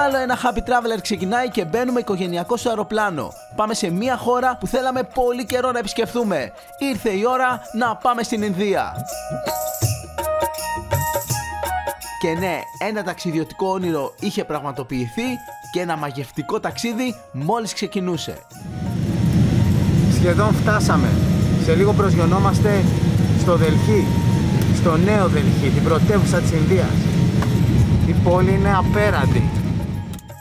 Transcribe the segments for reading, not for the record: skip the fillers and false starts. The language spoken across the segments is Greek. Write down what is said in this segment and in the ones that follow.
Άλλο ένα Happy Traveler ξεκινάει και μπαίνουμε οικογενειακό στο αεροπλάνο. Πάμε σε μια χώρα που θέλαμε πολύ καιρό να επισκεφθούμε. Ήρθε η ώρα να πάμε στην Ινδία. Και ναι, ένα ταξιδιωτικό όνειρο είχε πραγματοποιηθεί και ένα μαγευτικό ταξίδι μόλις ξεκινούσε. Σχεδόν φτάσαμε. Σε λίγο προσγειωνόμαστε στο Δελχή, στο νέο Δελχή, την πρωτεύουσα της Ινδίας. Η πόλη είναι απέραντη.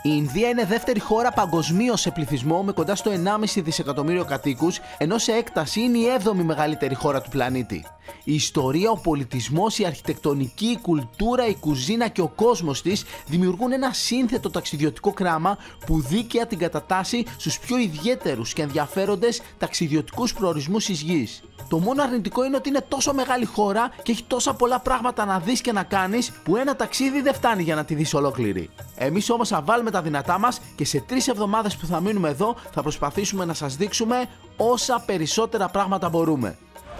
Η Ινδία είναι δεύτερη χώρα παγκοσμίως σε πληθυσμό με κοντά στο 1,5 δισεκατομμύριο κατοίκους, ενώ σε έκταση είναι η 7η μεγαλύτερη χώρα του πλανήτη. Η ιστορία, ο πολιτισμός, η αρχιτεκτονική, η κουλτούρα, η κουζίνα και ο κόσμος της δημιουργούν ένα σύνθετο ταξιδιωτικό κράμα που δίκαια την κατατάσσει στους πιο ιδιαίτερους και ενδιαφέροντες ταξιδιωτικούς προορισμούς της γης. Το μόνο αρνητικό είναι ότι είναι τόσο μεγάλη χώρα και έχει τόσα πολλά πράγματα να δεις και να κάνεις που ένα ταξίδι δεν φτάνει για να τη δεις ολόκληρη. Εμείς όμως θα βάλουμε τα δυνατά μας και σε 3 εβδομάδες που θα μείνουμε εδώ θα προσπαθήσουμε να σας δείξουμε όσα περισσότερα πράγματα μπορούμε.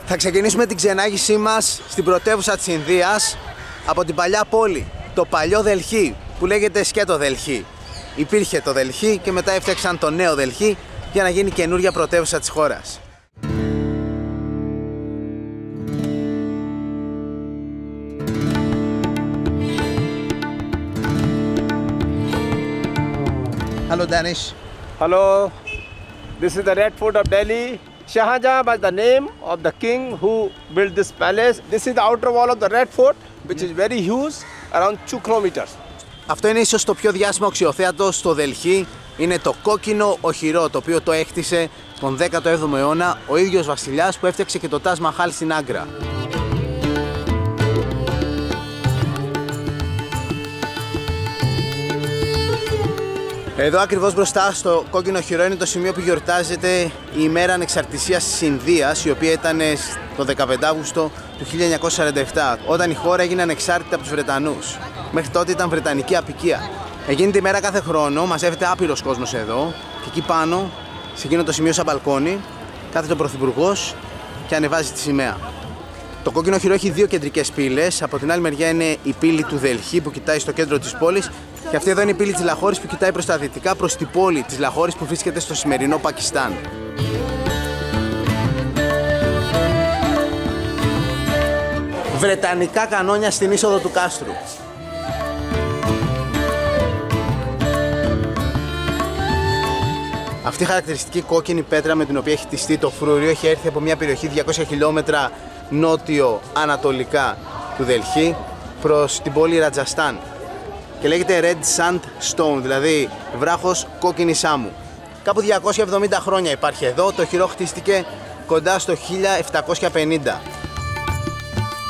Θα ξεκινήσουμε την ξενάγησή μας στην πρωτεύουσα της Ινδίας από την παλιά πόλη, το παλιό Δελχή που λέγεται σκέτο Δελχή. Υπήρχε το Δελχή και μετά έφτιαξαν το νέο Δελχή για να γίνει καινούρια πρωτεύουσα της χώρας. Hello Danish. Hello, this is the Red Fort of Delhi. Shah Jahan was the name of the king who built this palace. This is the outer wall of the Red Fort, which is very huge, around 2 kilometers. Αυτό είναι ίσως το πιο διάσημο αξιοθέατο στο Δελχή. Είναι το κόκκινο οχυρό, το οποίο το έκτισε τον 17ο αιώνα ο ίδιος βασιλιάς που έφτιαξε και το Τάζ Μαχάλ στην Άγκρα. Εδώ ακριβώς μπροστά στο κόκκινο οχυρό είναι το σημείο που γιορτάζεται η ημέρα ανεξαρτησίας της Ινδίας, η οποία ήταν το 15 Αύγουστο του 1947, όταν η χώρα έγινε ανεξάρτητη από τους Βρετανούς. Μέχρι τότε ήταν βρετανική αποικία. Εκείνη τη μέρα κάθε χρόνο μαζεύεται άπειρος κόσμος εδώ και εκεί πάνω, σε εκείνο το σημείο σαν μπαλκόνι, κάθεται ο Πρωθυπουργός και ανεβάζει τη σημαία. Το κόκκινο οχυρό έχει 2 κεντρικές πύλες. Από την άλλη μεριά είναι η πύλη του Δελχή που κοιτάει στο κέντρο της πόλης. Και αυτή εδώ είναι η πύλη της Λαχώρης που κοιτάει προς τα δυτικά, προς την πόλη της Λαχώρης που βρίσκεται στο σημερινό Πακιστάν. Βρετανικά κανόνια στην είσοδο του κάστρου. Αυτή η χαρακτηριστική κόκκινη πέτρα με την οποία έχει χτιστεί το φρούριο έχει έρθει από μια περιοχή 200 χιλιόμετρα νότιο-ανατολικά του Δελχή προς την πόλη Ρατζαστάν και λέγεται Red Sandstone, δηλαδή βράχος κόκκινης άμμου. Κάπου 270 χρόνια υπάρχει εδώ, το οχυρό χτίστηκε κοντά στο 1750.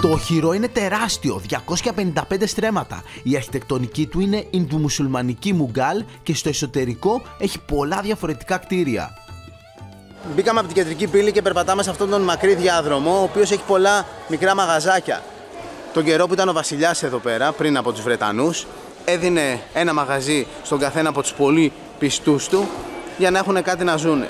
Το οχυρό είναι τεράστιο, 255 στρέμματα. Η αρχιτεκτονική του είναι Ινδουμουσουλμανική Μουγκάλ και στο εσωτερικό έχει πολλά διαφορετικά κτίρια. Μπήκαμε από την κεντρική πύλη και περπατάμε σε αυτόν τον μακρύ διάδρομο, ο οποίος έχει πολλά μικρά μαγαζάκια. Τον καιρό που ήταν ο βασιλιάς εδώ πέρα, πριν από τους Βρετανούς, έδινε ένα μαγαζί στον καθένα από τους πολύ πιστούς του για να έχουν κάτι να ζούνε.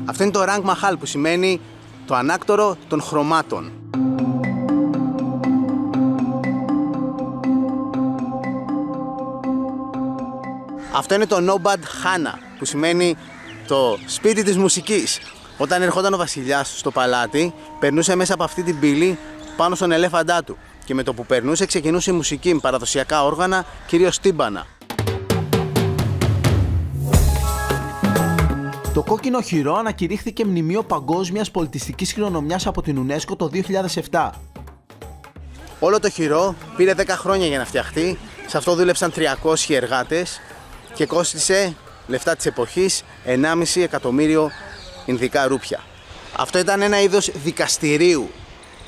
Αυτό είναι το Rang Mahal που σημαίνει το ανάκτορο των χρωμάτων. Αυτό είναι το Nobad Khana που σημαίνει το σπίτι της μουσικής. Όταν ερχόταν ο βασιλιάς στο παλάτι, περνούσε μέσα από αυτή την πύλη πάνω στον ελέφαντά του και με το που περνούσε ξεκινούσε η μουσική με παραδοσιακά όργανα, κυρίως τύμπανα. Το κόκκινο οχυρό ανακηρύχθηκε μνημείο παγκόσμιας πολιτιστικής κληρονομιάς από την UNESCO το 2007. Όλο το οχυρό πήρε 10 χρόνια για να φτιαχτεί, σε αυτό δούλεψαν 300 εργάτες και κόστισε λεφτά της εποχής 1,5 εκατομμύριο Ινδικά ρούπια. Αυτό ήταν ένα είδος δικαστηρίου.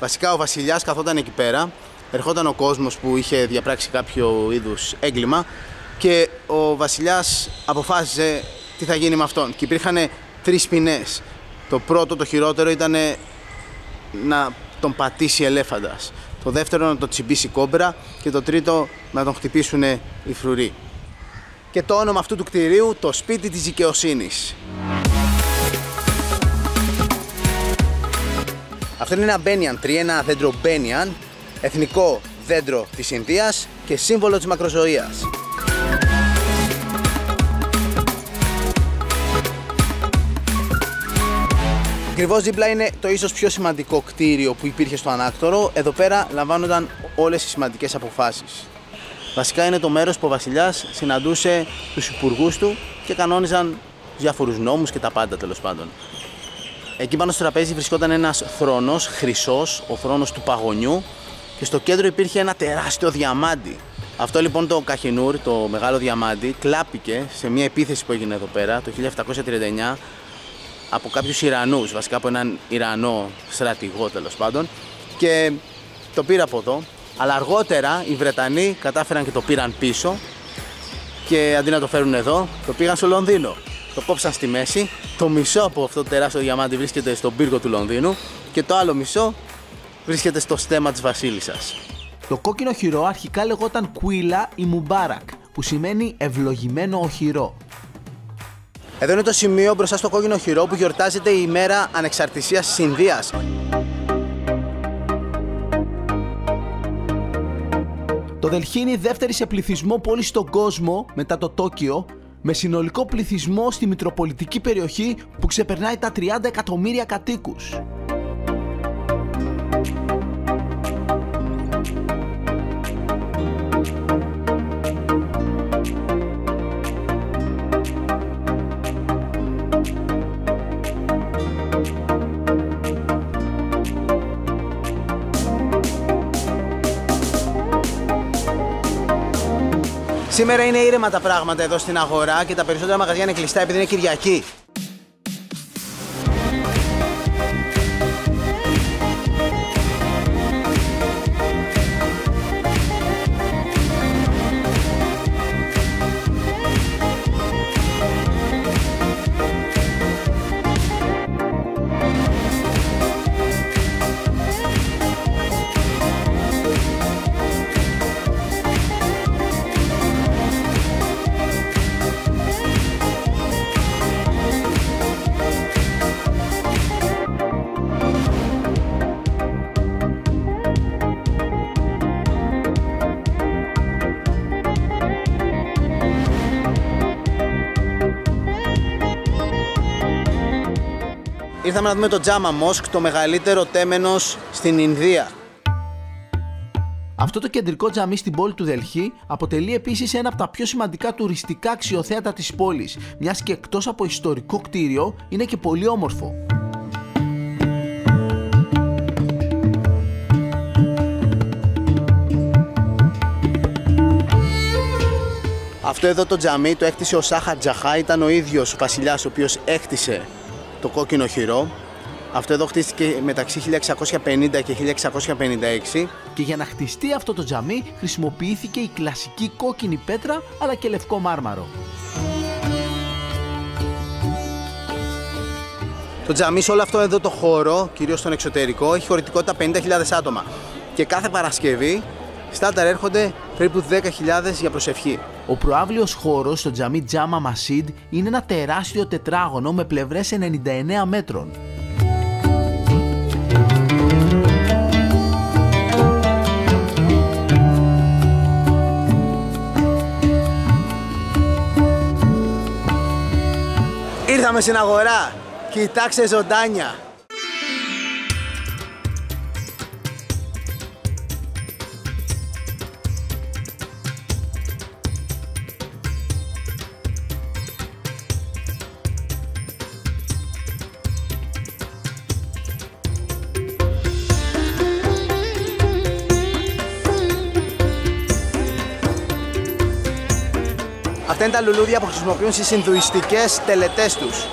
Βασικά ο βασιλιάς καθόταν εκεί πέρα, ερχόταν ο κόσμος που είχε διαπράξει κάποιο είδους έγκλημα και ο βασιλιάς αποφάσισε τι θα γίνει με αυτόν. Και υπήρχαν 3 ποινές. Το πρώτο, το χειρότερο, ήταν να τον πατήσει ελέφαντας. Το δεύτερο να το τσιμπήσει κόμπρα και το τρίτο να τον χτυπήσουν οι φρουροί. Και το όνομα αυτού του κτηρίου, το σπίτι της δικαιοσύνης. Αυτό είναι ένα banyan tree, ένα δέντρο banyan, εθνικό δέντρο της Ινδίας και σύμβολο της μακροζωίας. Ακριβώς δίπλα είναι το ίσως πιο σημαντικό κτίριο που υπήρχε στο Ανάκτορο. Εδώ πέρα λαμβάνονταν όλες οι σημαντικές αποφάσεις. Βασικά είναι το μέρος που ο βασιλιάς συναντούσε τους υπουργούς του και κανόνιζαν διάφορους νόμους και τα πάντα, τέλος πάντων. Εκεί πάνω στο τραπέζι βρισκόταν ένας θρόνος χρυσός, ο θρόνος του παγωνιού, και στο κέντρο υπήρχε ένα τεράστιο διαμάντι. Αυτό λοιπόν το Καχινούρ, το μεγάλο διαμάντι, κλάπηκε σε μια επίθεση που έγινε εδώ πέρα το 1739 από κάποιους Ιρανούς, βασικά από έναν Ιρανό στρατηγό, τέλος πάντων, και το πήρε από εδώ. Αλλά αργότερα οι Βρετανοί κατάφεραν και το πήραν πίσω και αντί να το φέρουν εδώ, το πήγαν στο Λονδίνο. Το κόψαν στη μέση. Το μισό από αυτό το τεράστιο διαμάντι βρίσκεται στον πύργο του Λονδίνου και το άλλο μισό βρίσκεται στο στέμμα της βασίλισσας. Το κόκκινο οχυρό αρχικά λεγόταν Κουίλα ή Μουμπάρακ, που σημαίνει ευλογημένο οχυρό. Εδώ είναι το σημείο μπροστά στο κόκκινο οχυρό που γιορτάζεται η ημέρα ανεξαρτησίας της Ινδίας. Το Δελχή είναι η δεύτερη σε πληθυσμό πόλη στον κόσμο μετά το Τόκιο, με συνολικό πληθυσμό στη μητροπολιτική περιοχή που ξεπερνάει τα 30 εκατομμύρια κατοίκους. Σήμερα είναι ήρεμα τα πράγματα εδώ στην αγορά και τα περισσότερα μαγαζιά είναι κλειστά επειδή είναι Κυριακή. Ήρθαμε να δούμε το Τζάμα Μόσκ, το μεγαλύτερο τέμενος στην Ινδία. Αυτό το κεντρικό τζαμί στην πόλη του Δελχή αποτελεί επίσης ένα από τα πιο σημαντικά τουριστικά αξιοθέατα της πόλης, μιας και εκτός από ιστορικό κτίριο είναι και πολύ όμορφο. Αυτό εδώ το τζαμί το έκτισε ο Σάχα Τζαχά, ήταν ο ίδιος ο βασιλιάς ο οποίος έκτισε το κόκκινο οχυρό. Αυτό εδώ χτίστηκε μεταξύ 1650 και 1656. Και για να χτιστεί αυτό το τζαμί χρησιμοποιήθηκε η κλασική κόκκινη πέτρα αλλά και λευκό μάρμαρο. Το τζαμί σε όλο αυτό εδώ το χώρο, κυρίως στον εξωτερικό, έχει χωρητικότητα 50.000 άτομα. Και κάθε Παρασκευή στάνταρ έρχονται περίπου 10.000 για προσευχή. Ο προαύλιος χώρος στο τζαμί Τζάμα Μασίντ είναι ένα τεράστιο τετράγωνο με πλευρές 99 μέτρων. Ήρθαμε στην αγορά, κοιτάξτε ζωντάνια. Αυτά είναι τα λουλούδια που χρησιμοποιούν στις Ινδουιστικές τελετές τους.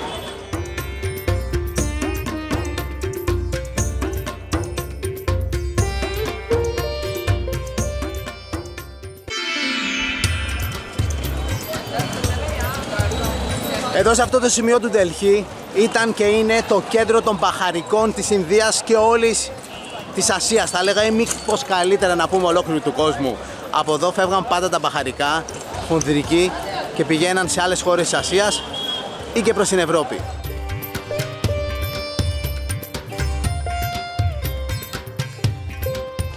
Εδώ σε αυτό το σημείο του Δελχή ήταν και είναι το κέντρο των μπαχαρικών της Ινδίας και όλης της Ασίας. Θα έλεγα ή μήπως καλύτερα να πούμε ολόκληρου του κόσμου. Από εδώ φεύγαν πάντα τα μπαχαρικά, χονδρικοί, και πηγαίναν σε άλλες χώρες της Ασίας ή και προς την Ευρώπη.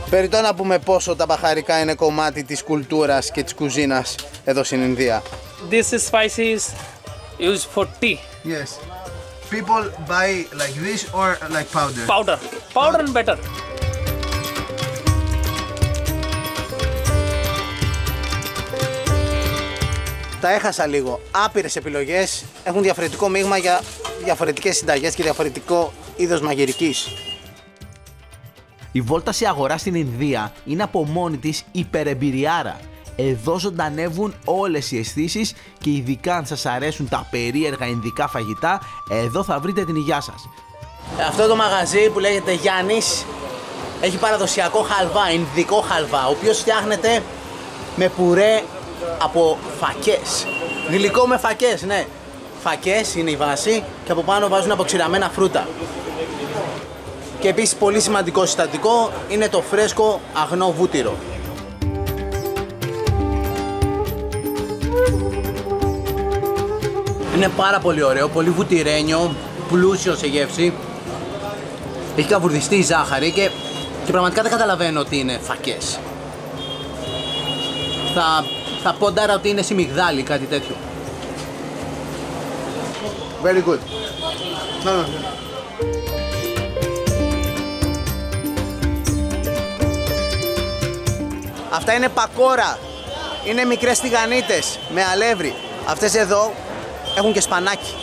Περιττό να πούμε πόσο τα μπαχαρικά είναι κομμάτι της κουλτούρας και της κουζίνας εδώ στην Ινδία. This spices used for tea. Yes. People buy like this or like powder? Powder. Powder and better. Τα έχασα λίγο. Άπειρες επιλογές, έχουν διαφορετικό μείγμα για διαφορετικές συνταγές και διαφορετικό είδος μαγειρικής. Η βόλτα σε αγορά στην Ινδία είναι από μόνη της υπερεμπειριάρα. Εδώ ζωντανεύουν όλες οι αισθήσεις και ειδικά αν σας αρέσουν τα περίεργα ινδικά φαγητά, εδώ θα βρείτε την υγειά σας. Αυτό το μαγαζί που λέγεται Γιάννης έχει παραδοσιακό χαλβά, ινδικό χαλβά, ο οποίος φτιάχνεται με πουρέ από φακές. Γλυκό με φακές, ναι. Φακές είναι η βάση και από πάνω βάζουν αποξηραμένα φρούτα. Και επίσης πολύ σημαντικό συστατικό είναι το φρέσκο αγνό βούτυρο. Είναι πάρα πολύ ωραίο, πολύ βουτυρένιο, πλούσιο σε γεύση. Έχει καβουρδιστεί η ζάχαρη και πραγματικά δεν καταλαβαίνω ότι είναι φακές. Θα πόνταρα ότι είναι σιμιγδάλι, κάτι τέτοιο. Very good. No. Αυτά είναι πακόρα. Είναι μικρές τηγανίτες με αλεύρι. Αυτές εδώ έχουν και σπανάκι.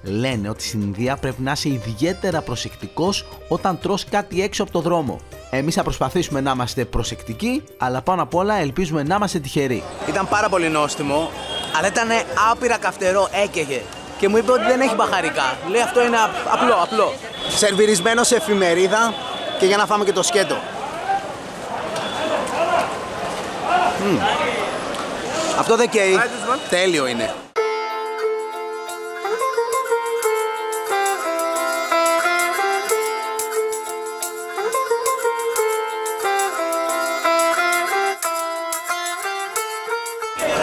Λένε ότι στην Ινδία πρέπει να είσαι ιδιαίτερα προσεκτικός όταν τρως κάτι έξω από το δρόμο. Εμείς θα προσπαθήσουμε να είμαστε προσεκτικοί, αλλά πάνω απ' όλα ελπίζουμε να είμαστε τυχεροί. Ήταν πάρα πολύ νόστιμο, αλλά ήταν άπειρα καυτερό, έκαιγε. Και μου είπε ότι δεν έχει μπαχαρικά. Λέει αυτό είναι απλό. Σερβιρισμένο σε εφημερίδα και για να φάμε και το σκέτο. Αυτό δεν καίει. Τέλειο είναι.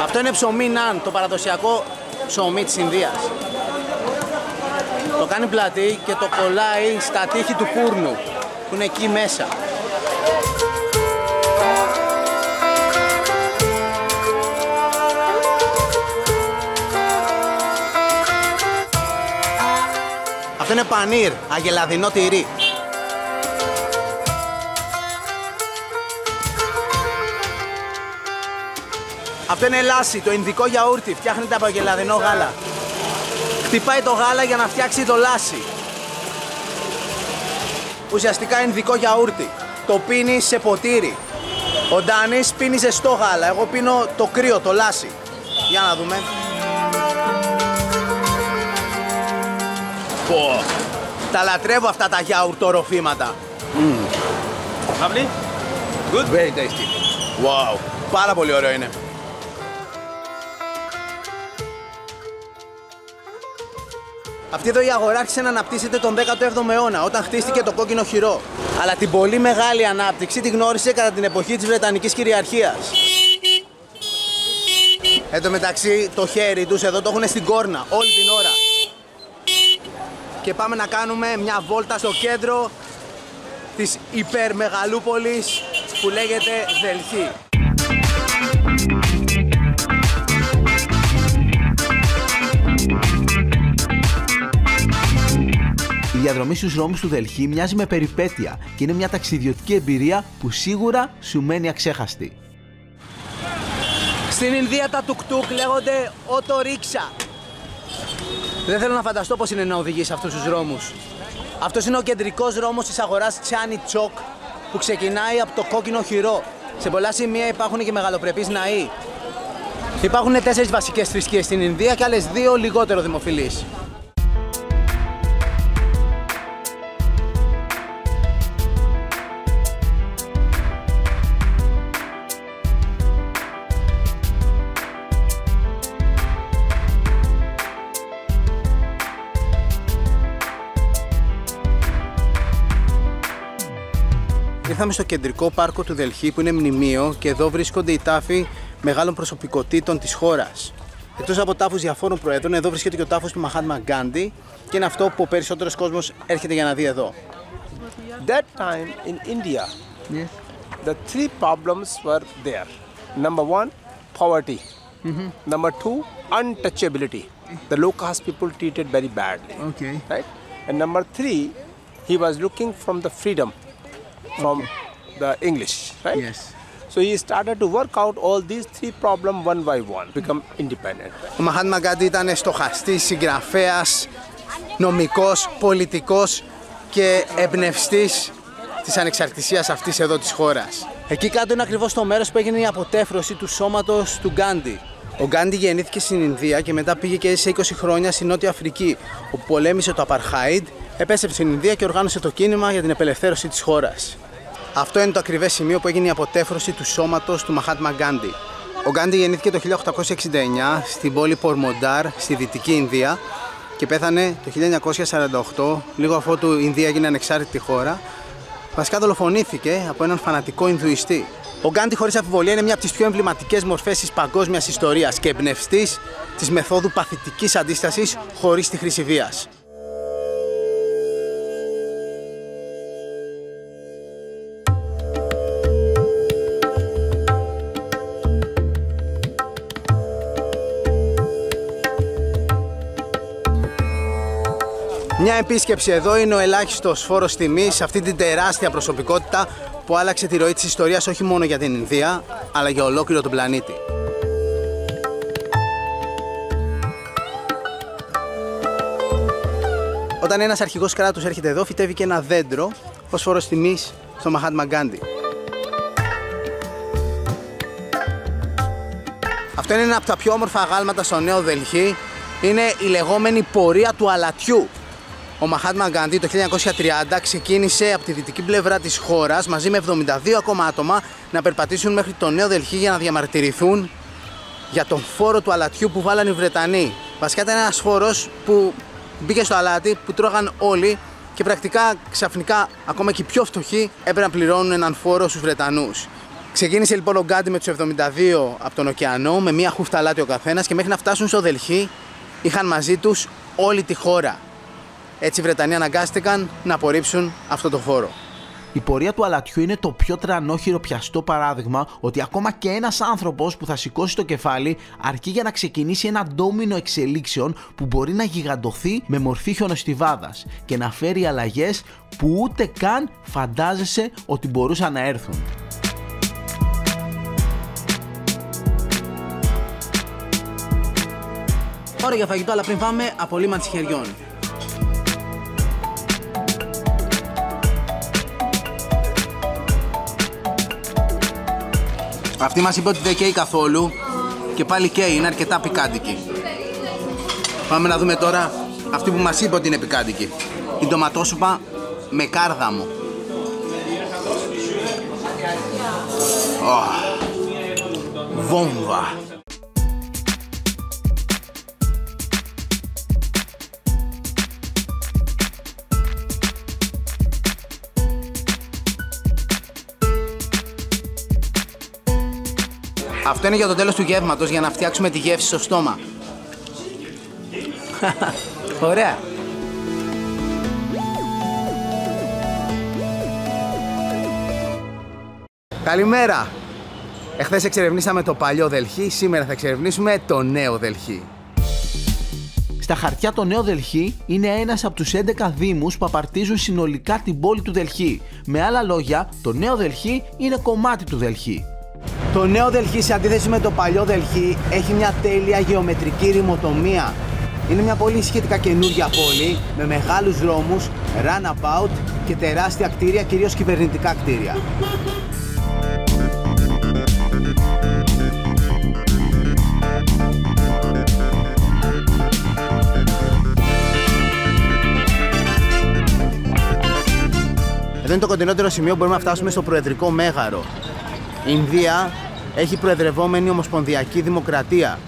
Αυτό είναι ψωμί ναν, το παραδοσιακό ψωμί της Ινδίας. Το κάνει πλατή και το κολλάει στα τείχη του φούρνου, που είναι εκεί μέσα. Αυτό είναι πανίρ, αγελαδινό τυρί. Αυτό είναι λάσι, το ινδικό γιαούρτι, φτιάχνεται από αγελαδινό γάλα. Χτυπάει το γάλα για να φτιάξει το λάσι. Ουσιαστικά ινδικό γιαούρτι. Το πίνει σε ποτήρι. Ο Ντάνης πίνει ζεστό γάλα, εγώ πίνω το κρύο, το λάσι. Για να δούμε. Τα λατρεύω αυτά τα γιαουρτοροφήματα. Lovely? Good? Very tasty. Wow, πάρα πολύ ωραίο είναι. Αυτή εδώ η αγορά άρχισε να αναπτύσσεται τον 17ο αιώνα, όταν χτίστηκε το κόκκινο χειρό. Αλλά την πολύ μεγάλη ανάπτυξη τη γνώρισε κατά την εποχή της Βρετανικής κυριαρχίας. Εν τω μεταξύ, το χέρι τους εδώ το έχουν στην κόρνα, όλη την ώρα. Και πάμε να κάνουμε μια βόλτα στο κέντρο της υπερμεγαλούπολης που λέγεται Δελχή. Η διαδρομή στους δρόμους του Δελχή μοιάζει με περιπέτεια και είναι μια ταξιδιωτική εμπειρία που σίγουρα σου μένει αξέχαστη. Στην Ινδία τα τουκ-τουκ λέγονται οτορίξα. Δεν θέλω να φανταστώ πώς είναι να οδηγείς σε αυτούς τους δρόμους. Αυτός είναι ο κεντρικός δρόμος της αγοράς Τσάνι Τσόκ που ξεκινάει από το κόκκινο χειρό. Σε πολλά σημεία υπάρχουν και μεγαλοπρεπείς ναοί. Υπάρχουν 4 βασικές θρησκείες στην Ινδία και άλλες 2 λιγότερο δημοφιλείς. Ήρθαμε στο κεντρικό πάρκο του Δελχή που είναι μνημείο και εδώ βρίσκονται οι τάφοι μεγάλων προσωπικότητων της χώρας. Εκτός από τάφους διαφόρων προέδρων, εδώ βρίσκεται και ο τάφος του Μαχάτμα Γκάντι και είναι αυτό που ο περισσότερος κόσμος έρχεται για να δει εδώ. That time in India, the three problems were there. Number one, poverty. Number two, untouchability. The low caste people treated very badly. Okay. Right? And number three, he was looking from the freedom from the English. Right? Yes. So he started to work out all these three problems one by one, become independent. Ο Μαχάτμα Γκάντι ήταν στοχαστής, συγγραφέας, νομικός, πολιτικός και εμπνευστής της ανεξαρτησίας αυτής εδώ της χώρας. Εκεί κάτω είναι ακριβώς το μέρος που έγινε η αποτέφρωση του σώματος του Γκάντι. Ο Γκάντι γεννήθηκε στην Ινδία και μετά πήγε και έζησε 20 χρόνια στη Νότια Αφρική, όπου πολέμησε το Απαρχάιντ, επέστρεψε στην Ινδία και οργάνωσε το κίνημα για την απελευθέρωση της χώρας. Αυτό είναι το ακριβές σημείο που έγινε η αποτέφρωση του σώματος του Μαχάτμα Γκάντι. Ο Γκάντι γεννήθηκε το 1869 στην πόλη Πορμοντάρ στη Δυτική Ινδία και πέθανε το 1948, λίγο αφότου η Ινδία έγινε ανεξάρτητη χώρα. Βασικά δολοφονήθηκε από έναν φανατικό Ινδουιστή. Ο Γκάντι χωρίς αμφιβολία είναι μια από τις πιο εμβληματικές μορφές της παγκόσμιας ιστορίας και εμπνευστής της μεθόδου παθητικής αντίστασης χωρίς τη χρήση βίας. Μια επίσκεψη εδώ είναι ο ελάχιστος φόρος τιμής σε αυτή την τεράστια προσωπικότητα που άλλαξε τη ροή της ιστορίας όχι μόνο για την Ινδία, αλλά για ολόκληρο τον πλανήτη. Όταν ένας αρχηγός κράτους έρχεται εδώ, φυτεύει και ένα δέντρο ως φόρος τιμής στο Μαχάτμα Γκάντι. Αυτό είναι ένα από τα πιο όμορφα αγάλματα στο Νέο Δελχή. Είναι η λεγόμενη πορεία του αλατιού. Ο Μαχάτμα Γκάντι το 1930 ξεκίνησε από τη δυτική πλευρά της χώρας μαζί με 72 ακόμα άτομα να περπατήσουν μέχρι το Νέο Δελχή για να διαμαρτυρηθούν για τον φόρο του αλατιού που βάλανε οι Βρετανοί. Βασικά ήταν ένας φόρος που μπήκε στο αλάτι, που τρώγαν όλοι και πρακτικά ξαφνικά ακόμα και οι πιο φτωχοί έπρεπε να πληρώνουν έναν φόρο στους Βρετανούς. Ξεκίνησε λοιπόν ο Γκάντι με τους 72 από τον ωκεανό με μία χούφτα αλάτι ο καθένας και μέχρι να φτάσουν στο Δελχή είχαν μαζί τους όλη τη χώρα. Έτσι οι Βρετανοί αναγκάστηκαν να απορρίψουν αυτό το φόρο. Η πορεία του αλατιού είναι το πιο τρανόχειρο πιαστό παράδειγμα ότι ακόμα και ένας άνθρωπος που θα σηκώσει το κεφάλι αρκεί για να ξεκινήσει ένα ντόμινο εξελίξεων που μπορεί να γιγαντωθεί με μορφή χιονοστιβάδας και να φέρει αλλαγές που ούτε καν φαντάζεσαι ότι μπορούσαν να έρθουν. Ώρα για φαγητό, αλλά πριν πάμε, απολύμανση χεριών. Αυτή μας είπε ότι δεν καίει καθόλου και πάλι καίει, είναι αρκετά πικάντικη. Πάμε να δούμε τώρα αυτή που μας είπε ότι είναι πικάντικη. Η ντοματόσουπα με κάρδαμο. Βόμβα. Αυτό είναι για το τέλος του γεύματος, για να φτιάξουμε τη γεύση στο στόμα. Ωραία. Καλημέρα. Εχθές εξερευνήσαμε το παλιό Δελχή, σήμερα θα εξερευνήσουμε το νέο Δελχή. Στα χαρτιά το Νέο Δελχή είναι ένας από τους 11 δήμους που απαρτίζουν συνολικά την πόλη του Δελχή. Με άλλα λόγια, το Νέο Δελχή είναι κομμάτι του Δελχή. Το Νέο Δελχή, σε αντίθεση με το παλιό Δελχή, έχει μια τέλεια γεωμετρική ρημοτομία. Είναι μια πολύ σχετικά καινούργια πόλη με μεγάλους δρόμους, runabout και τεράστια κτίρια, κυρίως κυβερνητικά κτίρια. Εδώ είναι το κοντινότερο σημείο που μπορούμε να φτάσουμε στο Προεδρικό Μέγαρο. Η Ινδία έχει προεδρευόμενη ομοσπονδιακή δημοκρατία.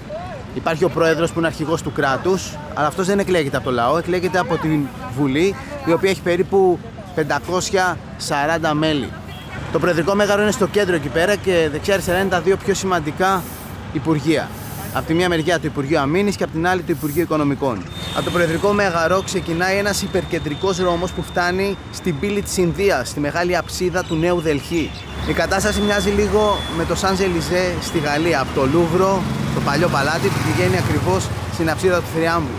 Υπάρχει ο πρόεδρος που είναι αρχηγός του κράτους, αλλά αυτός δεν εκλέγεται από το λαό, εκλέγεται από την Βουλή, η οποία έχει περίπου 540 μέλη. Το Προεδρικό Μέγαρο είναι στο κέντρο εκεί πέρα και δεξιά-αριστερά είναι τα δύο πιο σημαντικά υπουργεία. Από τη μία μεριά το Υπουργείο Αμήνης και από την άλλη το Υπουργείο Οικονομικών. Από το Προεδρικό Μέγαρο ξεκινάει ένας υπερκεντρικός δρόμος που φτάνει στην πύλη της Ινδίας, στη μεγάλη αψίδα του Νέου Δελχή. Η κατάσταση μοιάζει λίγο με το Σαν Ζελιζέ στη Γαλλία, από το Λούβρο, το παλιό παλάτι που πηγαίνει ακριβώς στην αψίδα του Θριάμβου.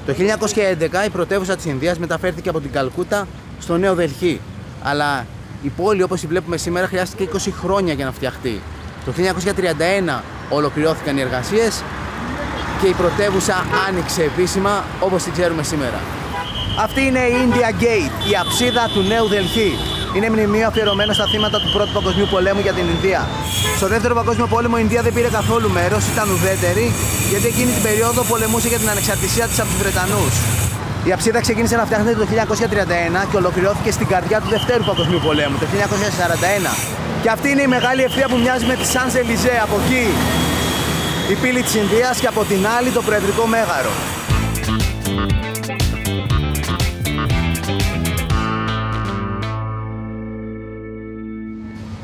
Το 1911 η πρωτεύουσα της Ινδίας μεταφέρθηκε από την Καλκούτα στο Νέο Δελχή. Αλλά η πόλη, όπως τη βλέπουμε σήμερα, χρειάστηκε 20 χρόνια για να φτιαχτεί. Το 1931 ολοκληρώθηκαν οι εργασίες και η πρωτεύουσα άνοιξε επίσημα όπως την ξέρουμε σήμερα. Αυτή είναι η India Gate, η αψίδα του Νέου Δελχή. Είναι μνημείο αφιερωμένο στα θύματα του Πρώτου Παγκοσμίου Πολέμου για την Ινδία. Στο Δεύτερο Παγκόσμιο Πόλεμο η Ινδία δεν πήρε καθόλου μέρος, ήταν ουδέτερη, γιατί εκείνη την περίοδο πολεμούσε για την ανεξαρτησία της από τους Βρετανούς. Η αψίδα ξεκίνησε να φτιάχνεται το 1931 και ολοκληρώθηκε στην καρδιά του Δευτέρου Παγκοσμίου Πολέμου, το 1941. Και αυτή είναι η μεγάλη ευθεία που μοιάζει με τη Σαν Ζελιζέ. Από εκεί η πύλη της Ινδίας και από την άλλη το Προεδρικό Μέγαρο.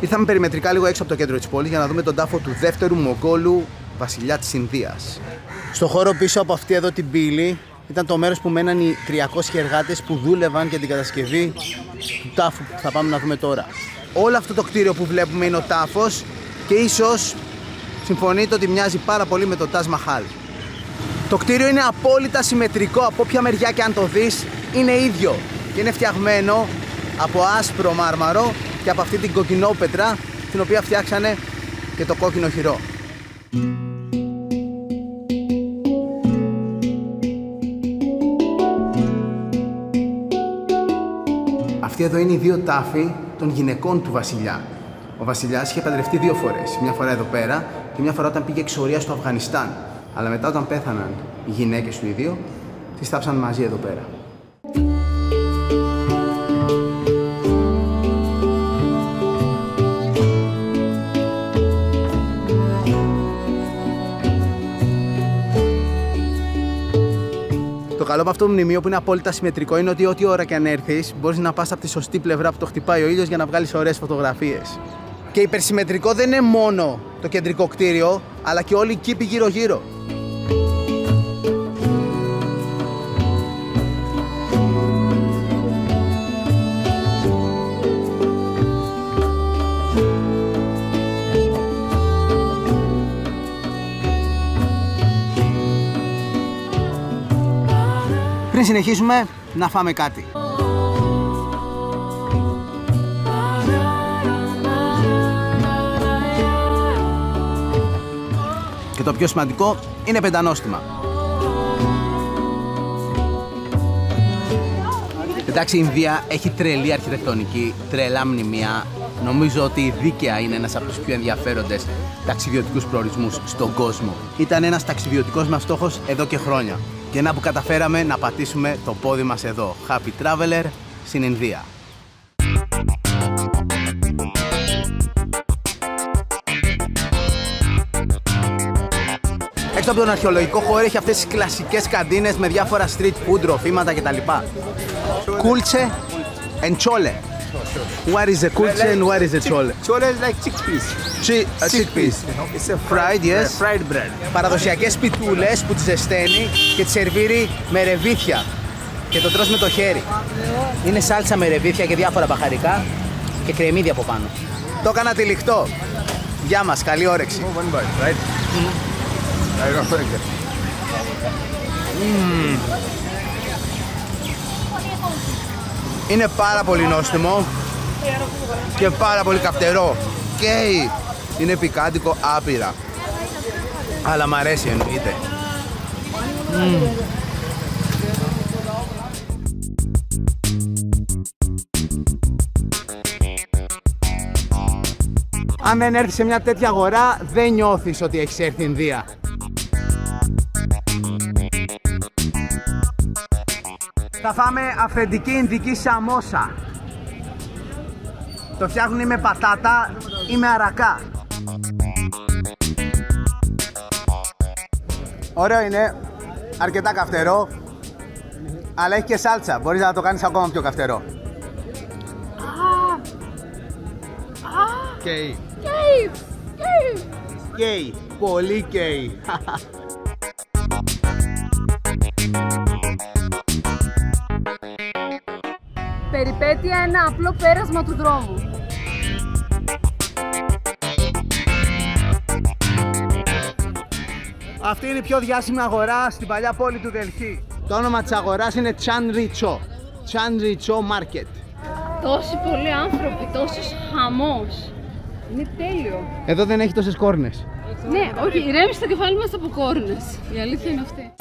Ήρθαμε περιμετρικά λίγο έξω από το κέντρο της πόλης για να δούμε τον τάφο του δεύτερου Μογγόλου βασιλιά της Ινδίας. Στο χώρο πίσω από αυτή εδώ την πύλη ήταν το μέρος που μέναν οι 300 εργάτες που δούλευαν για την κατασκευή του τάφου που θα πάμε να δούμε τώρα. Όλο αυτό το κτίριο που βλέπουμε είναι ο τάφος και ίσως συμφωνείτε ότι μοιάζει πάρα πολύ με το Τάζ Μαχάλ. Το κτίριο είναι απόλυτα συμμετρικό, από όποια μεριά και αν το δεις είναι ίδιο και είναι φτιαγμένο από άσπρο μάρμαρο και από αυτή την κοκκινόπετρα την οποία φτιάξανε και το κόκκινο χειρό. Αυτοί εδώ είναι οι δύο τάφοι των γυναικών του βασιλιά. Ο βασιλιάς είχε παντρευτεί δύο φορές. Μια φορά εδώ πέρα και μια φορά όταν πήγε εξορία στο Αφγανιστάν. Αλλά μετά όταν πέθαναν οι γυναίκες του οι δύο, τις θάψαν μαζί εδώ πέρα. Το καλό από αυτό το μνημείο που είναι απόλυτα συμμετρικό είναι ότι ό,τι ώρα και αν έρθεις μπορείς να πας από τη σωστή πλευρά που το χτυπάει ο ήλιος για να βγάλεις ωραίες φωτογραφίες. Και υπερσυμμετρικό δεν είναι μόνο το κεντρικό κτίριο, αλλά και όλοι οι κήποι γύρω-γύρω. Πριν συνεχίσουμε, να φάμε κάτι. Και το πιο σημαντικό είναι πεντανόστιμα. Εντάξει, η Ινδία έχει τρελή αρχιτεκτονική, τρελά μνημεία. Νομίζω ότι δίκαια είναι ένας από τους πιο ενδιαφέροντες ταξιδιωτικούς προορισμούς στον κόσμο. Ήταν ένας ταξιδιωτικός μας στόχος εδώ και χρόνια. Και να που καταφέραμε να πατήσουμε το πόδι μας εδώ. Happy Traveler στην Ινδία. Έξω από τον αρχαιολογικό χώρο έχει αυτές τις κλασικές καντίνες με διάφορα street food, ροφήματα κτλ. Κούλτσε and chole. What is the kulche and what is the chole? Chole is like chickpeas. Chickpeas. It's a Fried, yes. Fried bread. Παραδοσιακές πιτούλες που τις ζεσταίνει και τις σερβίρει με ρεβίθια και το τρως με το χέρι. Είναι σάλτσα με ρεβίθια και διάφορα μπαχαρικά και κρεμμύδια από πάνω. Το έκανα τυλιχτό. Γεια μας, καλή όρεξη. One bite, right? I don't like it. Είναι πάρα πολύ νόστιμο και πάρα πολύ καυτερό. Και είναι πικάντικο άπειρα. Αλλά μ' αρέσει εννοείται. Αν δεν έρθεις σε μια τέτοια αγορά, δεν νιώθεις ότι έχεις έρθει Ινδία. Θα φάμε αυθεντική ινδική σαμόσα. Το φτιάχνουν ή με πατάτα ή με αρακά. Ωραίο είναι, αρκετά καυτερό, αλλά έχει και σάλτσα, μπορείς να το κάνεις ακόμα πιο καυτερό. Γκέι. Πολύ γκέι. Περιπέτεια, ένα απλό πέρασμα του δρόμου. Αυτή είναι η πιο διάσημη αγορά στην παλιά πόλη του Δελχή. Το όνομα της αγοράς είναι Chan Richo. Chan Richo Market. Τόσοι πολλοί άνθρωποι, τόσος χαμός. Είναι τέλειο. Εδώ δεν έχει τόσες κόρνες. Ναι, όχι, ηρέμησε το κεφάλι μας από κόρνες. Η αλήθεια είναι αυτή.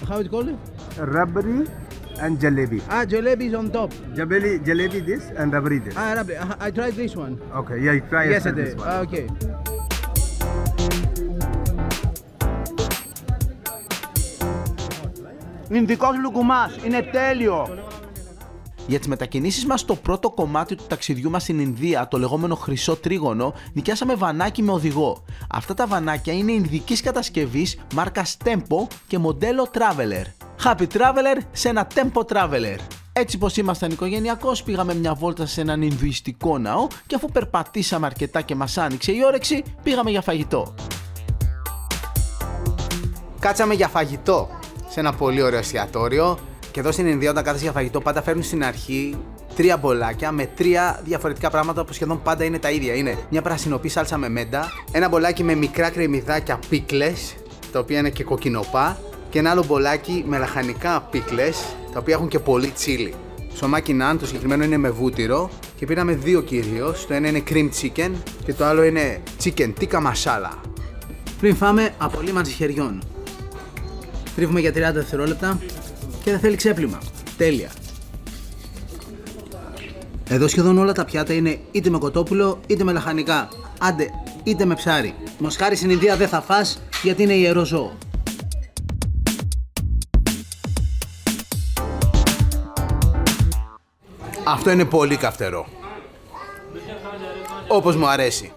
How it called? Rabri and jalebi. Ah, jalebi is on top. Jalebi this and rabri this. Ah, rabbi. I tried this one. Okay, yeah, you try Yesterday. this one. Ah, okay. Ινδικός λουκουμάς. Είναι τέλειο. Για τις μετακινήσεις μας στο πρώτο κομμάτι του ταξιδιού μας στην Ινδία, το λεγόμενο χρυσό τρίγωνο, νοικιάσαμε βανάκι με οδηγό. Αυτά τα βανάκια είναι ινδικής κατασκευής, μάρκας Tempo και μοντέλο Traveler. Happy Traveler σε ένα Tempo Traveler. Έτσι πως ήμασταν οικογενειακός, πήγαμε μια βόλτα σε έναν Ινδουιστικό ναό και αφού περπατήσαμε αρκετά και μας άνοιξε η όρεξη, πήγαμε για φαγητό. Κάτσαμε για φαγητό σε ένα πολύ ωραίο εστιατόριο. Και εδώ στην Ινδία, όταν κάθεσαι για φαγητό, πάντα φέρνουν στην αρχή 3 μπολάκια με 3 διαφορετικά πράγματα που σχεδόν πάντα είναι τα ίδια. Είναι μια πρασινοπή σάλτσα με μέντα, ένα μπολάκι με μικρά κρεμμυδάκια πίκλες, τα οποία είναι και κοκκινοπά, και ένα άλλο μπολάκι με λαχανικά πίκλες, τα οποία έχουν και πολύ τσίλι. Σομάκι ναν, το συγκεκριμένο είναι με βούτυρο και πήραμε 2 κυρίως. Το ένα είναι cream chicken και το άλλο είναι chicken tikka masala. Πριν φάμε, απολύμανση χεριών. Τρίβουμε για 30 δευτερόλεπτα. Και δεν θέλει ξέπλυμα. Τέλεια. Εδώ σχεδόν όλα τα πιάτα είναι είτε με κοτόπουλο είτε με λαχανικά. Άντε, είτε με ψάρι. Μοσχάρι στην Ινδία δεν θα φας γιατί είναι ιερό ζώο. Αυτό είναι πολύ καυτερό. Όπως μου αρέσει.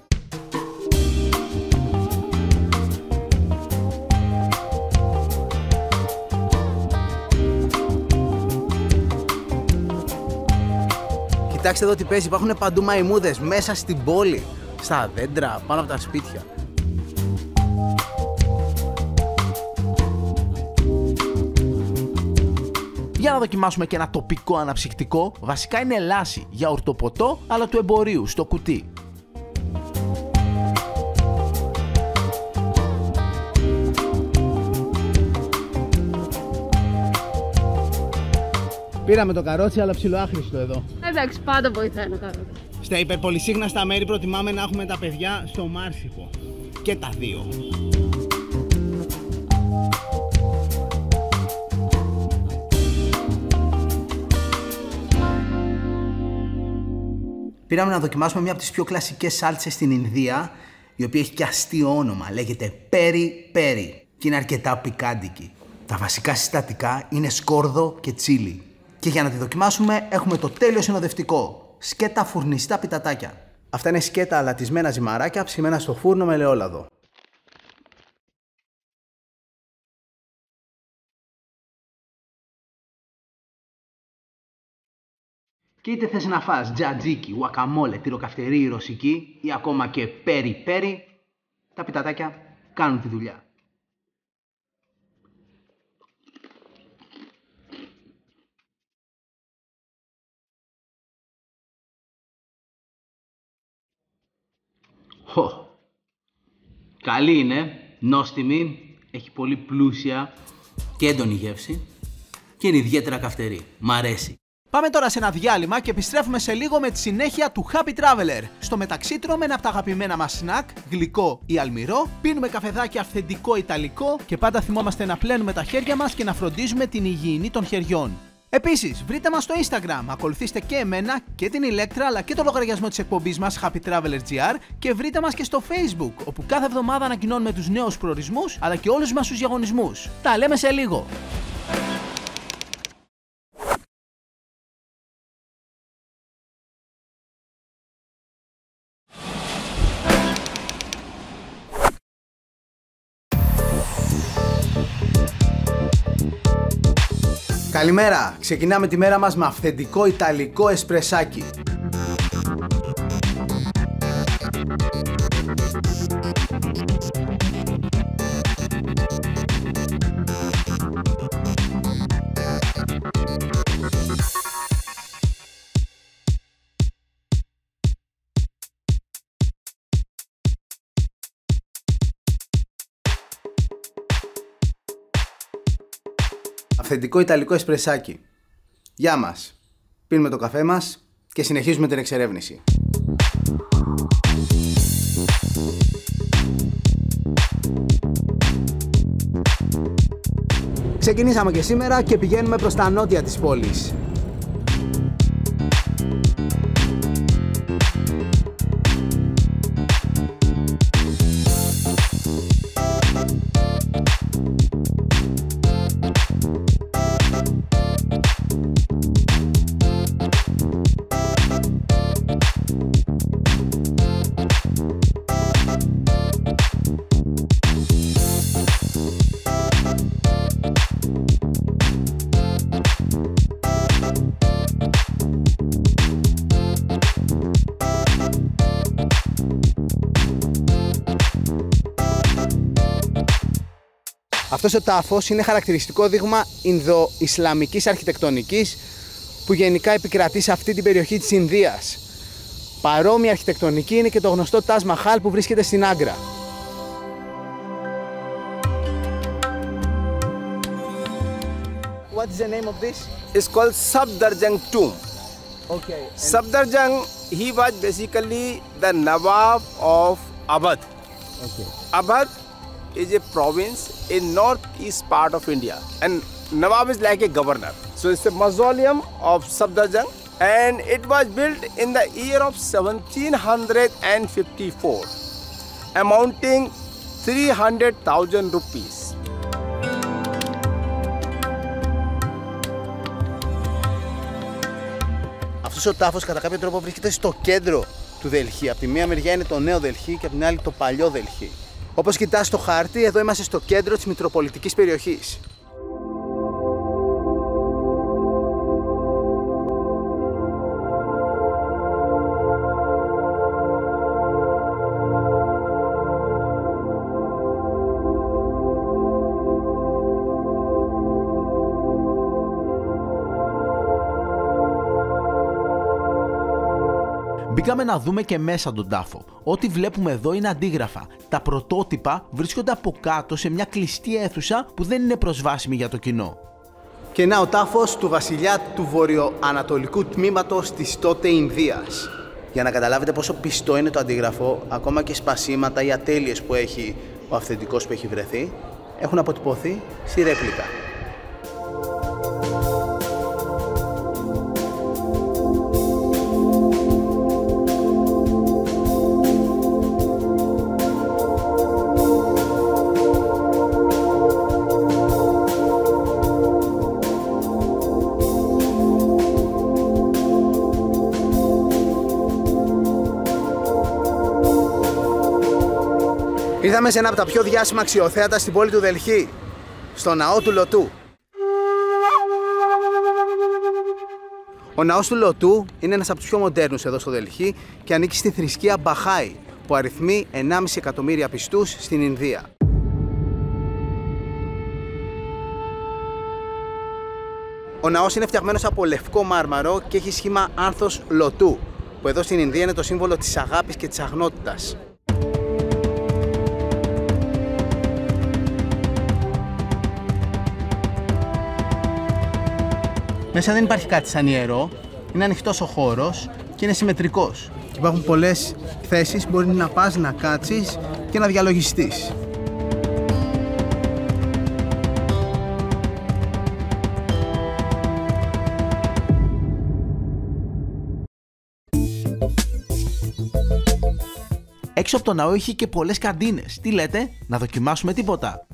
Κοιτάξτε εδώ τι παίζει, υπάρχουν παντού μαϊμούδες μέσα στην πόλη, στα δέντρα, πάνω από τα σπίτια. Για να δοκιμάσουμε και ένα τοπικό αναψυκτικό, βασικά είναι λάσι για ορτοποτό, αλλά του εμπορίου, στο κουτί. Πήραμε το καρότσι, αλλά ψιλοάχρηστο εδώ. Εντάξει, πάντα βοηθάει ένα καρότσι. Στα υπερπολυσύχναστα μέρη προτιμάμε να έχουμε τα παιδιά στο Μάρσικο. Και τα δύο. Πήραμε να δοκιμάσουμε μια από τις πιο κλασικές σάλτσες στην Ινδία, η οποία έχει και αστείο όνομα. Λέγεται Peri Peri και είναι αρκετά πικάντικη. Τα βασικά συστατικά είναι σκόρδο και τσίλι. Και για να τη δοκιμάσουμε έχουμε το τέλειο συνοδευτικό. Σκέτα φουρνιστά πιτατάκια. Αυτά είναι σκέτα αλατισμένα ζυμαράκια ψημένα στο φούρνο με ελαιόλαδο. Και είτε θες να φας τζατζίκι, ουακαμόλε, τυροκαυτερή ρωσική ή ακόμα και πέρι πέρι, τα πιτατάκια κάνουν τη δουλειά. Καλή είναι, νόστιμη, έχει πολύ πλούσια και έντονη γεύση και είναι ιδιαίτερα καυτερή. Μ' αρέσει. Πάμε τώρα σε ένα διάλειμμα και επιστρέφουμε σε λίγο με τη συνέχεια του Happy Traveler. Στο μεταξύ τρώμε ένα από τα αγαπημένα μας σνακ, γλυκό ή αλμυρό, πίνουμε καφεδάκι αυθεντικό ιταλικό και πάντα θυμόμαστε να πλένουμε τα χέρια μας και να φροντίζουμε την υγιεινή των χεριών. Επίσης, βρείτε μας στο Instagram, ακολουθήστε και εμένα και την Ηλέκτρα αλλά και το λογαριασμό της εκπομπής μας Happy Traveler GR και βρείτε μας και στο Facebook, όπου κάθε εβδομάδα ανακοινώνουμε τους νέους προορισμούς αλλά και όλους μας τους διαγωνισμούς. Τα λέμε σε λίγο! Καλημέρα! Ξεκινάμε τη μέρα μας με αυθεντικό ιταλικό εσπρεσάκι. Αυθεντικό ιταλικό εσπρεσάκι. Γεια μας. Πίνουμε το καφέ μας και συνεχίζουμε την εξερεύνηση. Ξεκινήσαμε και σήμερα και πηγαίνουμε προς τα νότια της πόλης. Αυτός ο τάφος είναι χαρακτηριστικό δείγμα Ινδο-Ισλαμικής αρχιτεκτονικής που γενικά επικρατεί σε αυτή την περιοχή της Ινδίας. Παρόμοια αρχιτεκτονική είναι και το γνωστό Taj Mahal που βρίσκεται στην Άγκρα. What is the name of this? It's called Safdarjung tomb. Okay. Safdarjung, he was basically the Nawab of Awadh. Okay. Awadh is a province in northeast part of India, and Nawab is like a governor. So it's a mausoleum of Safdarjung, and it was built in the year of 1754, amounting 300,000 rupees. Αυτός ο τάφος κατά κάποιο τρόπο βρίσκεται στο κέντρο του Δελχή. Από τη μία μεριά είναι το νέο Δελχή και από την άλλη το παλιό Δελχή. Όπως κοιτάς στο χάρτη, εδώ είμαστε στο κέντρο της Μητροπολιτικής περιοχής. Μπήκαμε να δούμε και μέσα τον τάφο. Ό,τι βλέπουμε εδώ είναι αντίγραφα. Τα πρωτότυπα βρίσκονται από κάτω σε μια κλειστή αίθουσα που δεν είναι προσβάσιμη για το κοινό. Και να ο τάφος του βασιλιά του βορειοανατολικού τμήματος της τότε Ινδίας. Για να καταλάβετε πόσο πιστό είναι το αντίγραφο, ακόμα και σπασίματα ή ατέλειες που έχει ο αυθεντικός που έχει βρεθεί, έχουν αποτυπωθεί στη ρέπλικα. Ήρθαμε σε ένα από τα πιο διάσημα αξιοθέατα στην πόλη του Δελχή, στο ναό του Λωτού. Ο ναός του Λωτού είναι ένας από τους πιο μοντέρνους εδώ στο Δελχή και ανήκει στη θρησκεία Μπαχάι, που αριθμεί 1,5 εκατομμύρια πιστούς στην Ινδία. Ο ναός είναι φτιαγμένος από λευκό μάρμαρο και έχει σχήμα άνθος Λωτού, που εδώ στην Ινδία είναι το σύμβολο της αγάπης και της αγνότητας. Μέσα δεν υπάρχει κάτι σαν ιερό, είναι ανοιχτός ο χώρος και είναι συμμετρικός. Υπάρχουν πολλές θέσεις που μπορεί να πας να κάτσεις και να διαλογιστείς. Έξω από το ναό είχε και πολλές καντίνες. Τι λέτε, να δοκιμάσουμε τίποτα?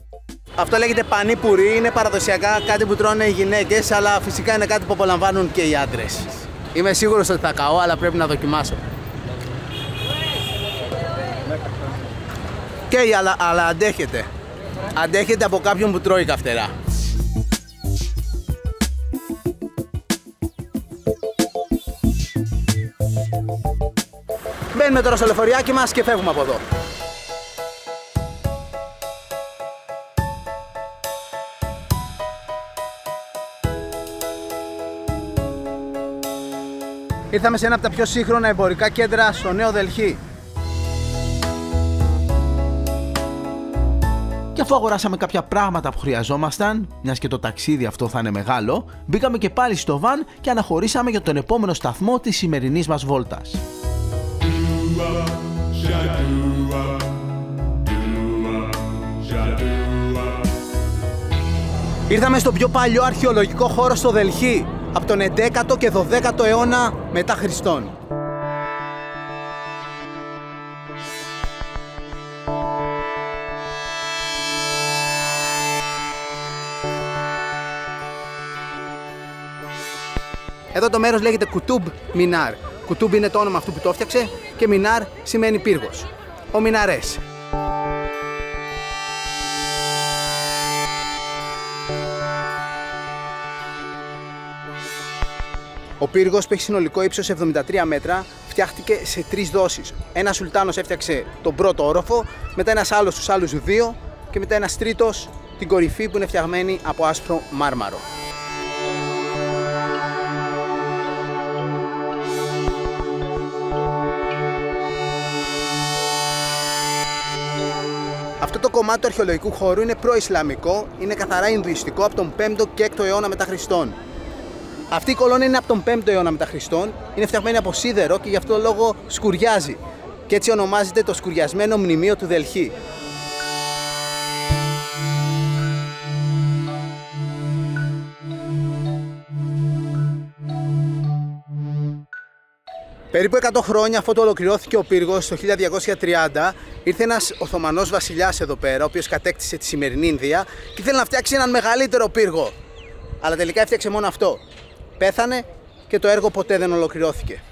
Αυτό λέγεται πανί πουρί, είναι παραδοσιακά κάτι που τρώνε οι γυναίκες, αλλά φυσικά είναι κάτι που απολαμβάνουν και οι άντρες. Είμαι σίγουρος ότι θα καώ, αλλά πρέπει να δοκιμάσω. Καίει, αλλά αντέχεται. Αντέχεται από κάποιον που τρώει καυτερά. Μπαίνουμε τώρα στο λεωφοριάκι μας και φεύγουμε από εδώ. Ήρθαμε σε ένα από τα πιο σύγχρονα εμπορικά κέντρα στο Νέο Δελχή. Και αφού αγοράσαμε κάποια πράγματα που χρειαζόμασταν, μιας και το ταξίδι αυτό θα είναι μεγάλο, μπήκαμε και πάλι στο βαν και αναχωρήσαμε για τον επόμενο σταθμό της σημερινής μας βόλτας. Ήρθαμε στο πιο παλιό αρχαιολογικό χώρο στο Δελχή, από τον 11ο και 12ο αιώνα μετά Χριστόν. Εδώ το μέρος λέγεται Κουτούμπ Μινάρ. Κουτούμπ είναι το όνομα αυτού που το έφτιαξε και Μινάρ σημαίνει πύργος. Ο Μιναρές. Ο πύργος που έχει συνολικό ύψος 73 μέτρα φτιάχτηκε σε 3 δόσεις. Ένας σουλτάνος έφτιαξε τον πρώτο όροφο, μετά ένας άλλος τους άλλους 2 και μετά ένας τρίτος την κορυφή που είναι φτιαγμένη από άσπρο μάρμαρο. Αυτό το κομμάτι του αρχαιολογικού χώρου είναι προ-Ισλαμικό, είναι καθαρά Ινδουιστικό από τον 5ο και 6ο αιώνα μετά Χριστόν. Αυτή η κολόνα είναι από τον 5ο αιώνα μετά Χριστόν, είναι φτιαγμένη από σίδερο και γι' αυτό το λόγο σκουριάζει και έτσι ονομάζεται το σκουριασμένο μνημείο του Δελχή. Περίπου 100 χρόνια αφού το ολοκληρώθηκε ο πύργος, το 1230, ήρθε ένας Οθωμανός βασιλιάς εδώ πέρα, ο οποίος κατέκτησε τη σημερινή Ινδία και ήθελε να φτιάξει έναν μεγαλύτερο πύργο. Αλλά τελικά έφτιαξε μόνο αυτό. Πέθανε και το έργο ποτέ δεν ολοκληρώθηκε.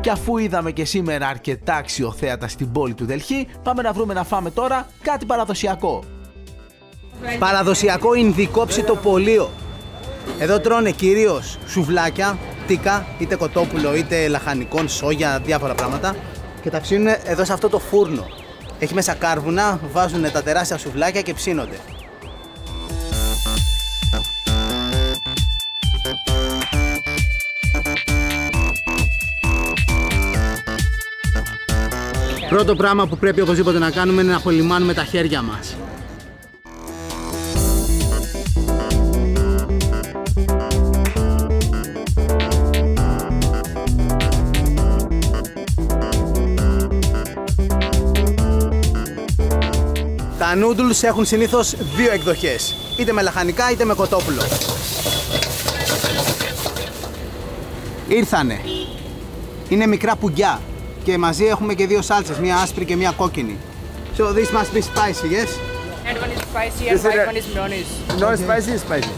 Και αφού είδαμε και σήμερα αρκετά αξιοθέατα στην πόλη του Δελχή, πάμε να βρούμε να φάμε τώρα κάτι παραδοσιακό. Παραδοσιακό ινδικό ψητοπολείο. Εδώ τρώνε κυρίως σουβλάκια, τίκα, είτε κοτόπουλο είτε λαχανικών, σόγια, διάφορα πράγματα και τα ψήνουν εδώ σε αυτό το φούρνο. Έχει μέσα κάρβουνα, βάζουν τα τεράστια σουβλάκια και ψήνονται. Πρώτο πράγμα που πρέπει οπωσδήποτε να κάνουμε είναι να απολυμάνουμε τα χέρια μας. Τα noodles έχουν συνήθως 2 εκδοχές, είτε με λαχανικά είτε με κοτόπουλο. Ήρθανε. Είναι μικρά πουγκιά και μαζί έχουμε και 2 σάλτσες, μία άσπρη και μία κόκκινη. So this must be spicy, yes? That one is spicy and white one is mayonnaise. No spicy, spicy.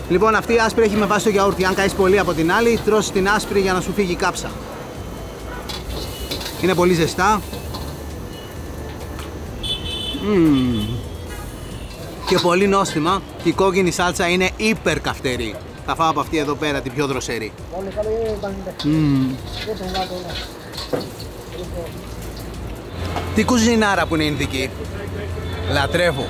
Λοιπόν, αυτή η άσπρη έχει με βάση το γιαούρτι. Αν καείς πολύ από την άλλη, τρως την άσπρη για να σου φύγει η κάψα. Είναι πολύ ζεστά. Και πολύ νόστιμα. Και η κόκκινη σάλτσα είναι υπερ καυτερή. Θα φάω από αυτή εδώ πέρα την πιο δροσερή. Τι κουζινάρα που είναι Ινδική. Λατρεύω.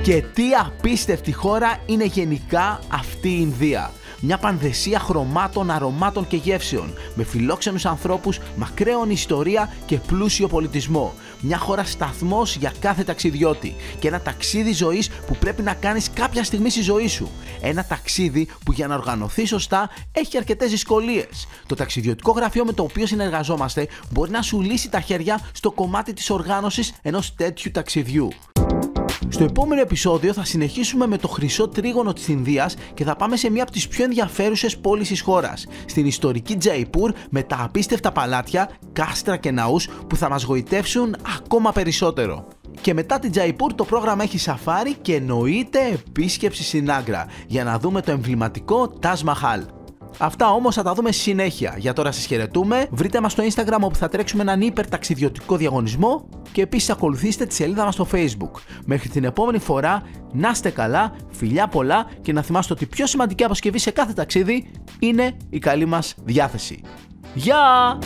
Και τι απίστευτη χώρα είναι γενικά αυτή η Ινδία. Μια πανδεσία χρωμάτων, αρωμάτων και γεύσεων, με φιλόξενους ανθρώπους, μακραίων ιστορία και πλούσιο πολιτισμό. Μια χώρα σταθμός για κάθε ταξιδιώτη και ένα ταξίδι ζωής που πρέπει να κάνεις κάποια στιγμή στη ζωή σου. Ένα ταξίδι που για να οργανωθεί σωστά έχει αρκετές δυσκολίες. Το ταξιδιωτικό γραφείο με το οποίο συνεργαζόμαστε μπορεί να σου λύσει τα χέρια στο κομμάτι της οργάνωσης ενός τέτοιου ταξιδιού. Στο επόμενο επεισόδιο θα συνεχίσουμε με το χρυσό τρίγωνο της Ινδίας και θα πάμε σε μια από τις πιο ενδιαφέρουσες πόλεις της χώρας, στην ιστορική Τζαϊπούρ με τα απίστευτα παλάτια, κάστρα και ναούς που θα μας γοητεύσουν ακόμα περισσότερο. Και μετά την Τζαϊπούρ το πρόγραμμα έχει σαφάρι και εννοείται επίσκεψη στην Άγκρα για να δούμε το εμβληματικό Taj Mahal. Αυτά όμως θα τα δούμε στη συνέχεια. Για τώρα σας χαιρετούμε. Βρείτε μας στο Instagram όπου θα τρέξουμε έναν υπερταξιδιωτικό διαγωνισμό και επίσης ακολουθήστε τη σελίδα μας στο Facebook. Μέχρι την επόμενη φορά, να είστε καλά, φιλιά πολλά και να θυμάστε ότι η πιο σημαντική αποσκευή σε κάθε ταξίδι είναι η καλή μας διάθεση. Γεια!